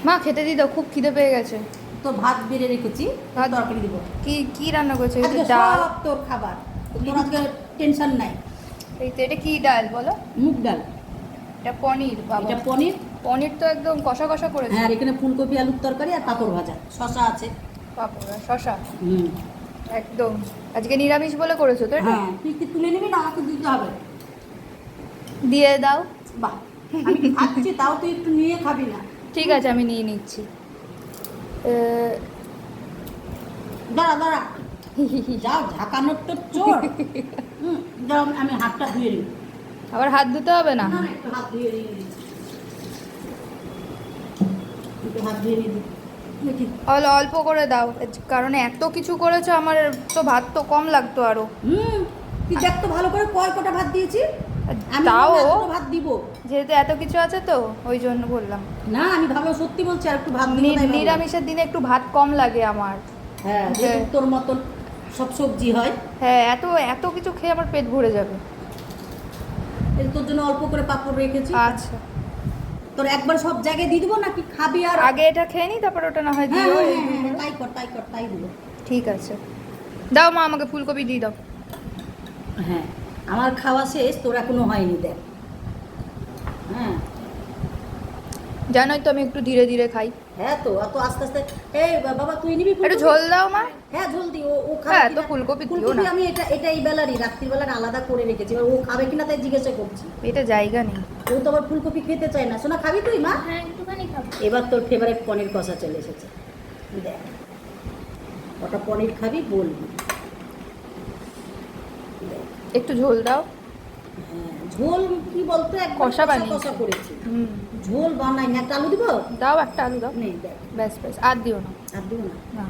মা খেতে দি দাও, খুব খিদে পেয়ে গেছে। তো ভাত বেড়ে রেখেছি, ভাত তরকারি দিব। কি কি রান্না করেছো? আজকে ডাল? সব তোর খাবার, তোর আজকে টেনশন নাই। এই তো, এটা কি ডাল বলো? মুগ ডাল। এটা পনির। বাবা, এটা পনির। পনির তো একদম কষা কষা করেছে। হ্যাঁ, আর এখানে ফুলকপি আলুর তরকারি আর পাঁপড় ভাজা, শসা আছে। পাপড় আর শসা। হুম। একদম আজকে নিরামিষ বলে করেছো তো এটা? হ্যাঁ, তুই কি তুলে নিবি না আমাকে দিতে হবে? দিয়ে দাও। বাহ, আমি খাচ্ছি তাও তুই একটু নিয়ে খাবি না? ঠিক আছে, আমি নিয়ে নিচ্ছি। দাঁড়া দাঁড়া, যাও ঝাঁকানোর তো চোর। যাও, আমি হাতটা ধুয়ে নিই। আবার হাত ধুতে হবে না? না না, একটু হাত ধুয়ে নিই, একটু হাত ধুয়ে নিই দেখি। অল্প করে দাও, কারণ এত কিছু করেছো, আমার তো ভাত তো কম লাগতো আরো। তুই দেখ তো ভালো করে কটা ভাত দিয়েছি। আমি তাও এতটা ভাত দিব? যেহেতু এত কিছু আছে তো ওই জন্য বললাম। না, আমি ভালো সত্যি বলছি, আর একটু ভাত দিব তাই ভাবলাম। নিরামিষের দিনে একটু ভাত কম লাগে আমার। হ্যাঁ, যেহেতু তোর মতন সব সবজি হয়। হ্যাঁ, এত এত কিছু খেয়ে আমার পেট ভরে যাবে। এই তোর জন্য অল্প করে পাঁপড় রেখেছি। আচ্ছা, তোর একবার সব জায়গায় দিয়ে দিব নাকি খাবি? আর আগে এটা খেয়ে নি, তারপর ওটা না হয় হ্যাঁ দিও। হ্যাঁ হ্যাঁ হ্যাঁ, তাই কর তাই দিব। ঠিক আছে, দাও মা, আমাকে ফুলকপি দিয়ে দাও। হ্যাঁ, আমার খাওয়া শেষ, তোর এখনো হয়নি, দেখ। হ্যাঁ, জানোই তো আমি একটু ধীরে ধীরে খাই। হ্যাঁ তো অত আস্তে আস্তে। এই বাবা, তুই নিবি একটু ফুলকপি? ঝোল দাও মা। হ্যাঁ, ঝোল দি। ও হ্যাঁ, খাবে তো কিনা? ফুলকপি দিও ফুলকপি না। আমি এটা এই বেলারই, রাত্রিবেলার আলাদা করে রেখেছি, এবার ও খাবে কিনা তাই জিজ্ঞাসা করছি। এটা জায়গা নেই। ও তো আবার ফুলকপি খেতে চায় না। শোনা, খাবি তুই মা? হ্যাঁ, একটুখানি খাবো। এবার তোর ফেভারিট পনির কষা চলে এসেছে, দেখ। কটা পনির খাবি বলবি। দেখ। একটু ঝোল দাও। হ্যাঁ, ঝোল কি বলতো, এক কষা বানিয়েছি। কষা করেছি। হুম, ঝোল বানাই না। একটা আলু দিব? দাও, একটা আলু দাও। নেই, দেখ। ব্যাস ব্যাস, আর দিও না। আর দিব না। না।